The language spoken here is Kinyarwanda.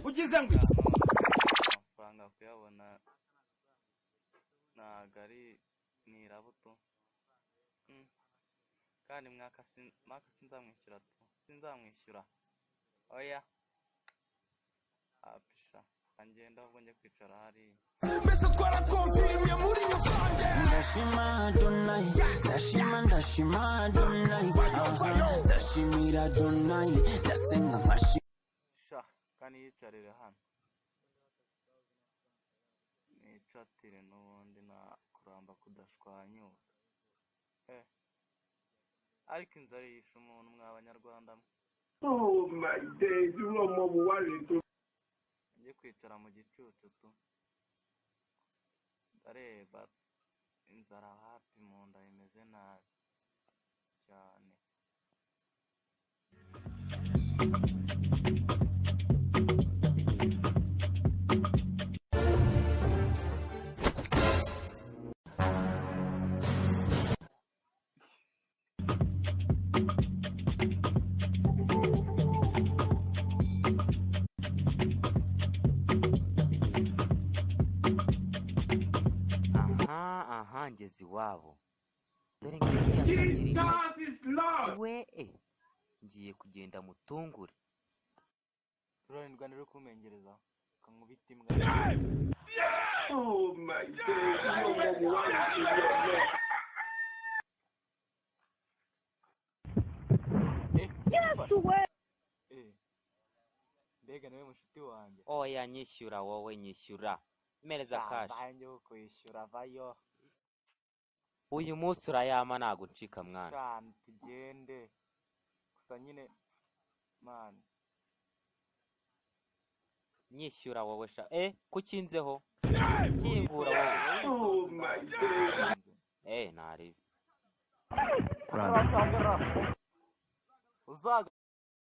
ugize ngo amafaranga kuyabona ntago ari nirabuto kandi mwaka sinzamwishyura sinzamwishyura oya apisha angenda ahubwo njye kwicara hariya mbese twarakumvirimye muri rusange ndashima Adonai ndashimira Adonai ndasenga nkashi sha kandi yicarire hano nicatire n'ubundi na kuramba kudashwanyura ariko inzara yishe umuntu mw'abanyarwanda oh my days uromo buwalito njye kwicara mu gicucu tu ndareba inzara hafi mu nda imeze nabi cyane ngeze iwabo dore ngikiriya shakira we ngiye kugenda mutungure rurindwa rero kumengereza kankubita imbwa oh my days uromo buwalito mbega nawe mushuti wanjye oya nyishyura wowe nyishyura mereza kashi banjye wo kwishyura vayo uyu munsi urayama ntago ncika mwana shana tugende gusa nyine man nyishyura wowe sha kukinzeho kingura wowe oh my days naribi uzaga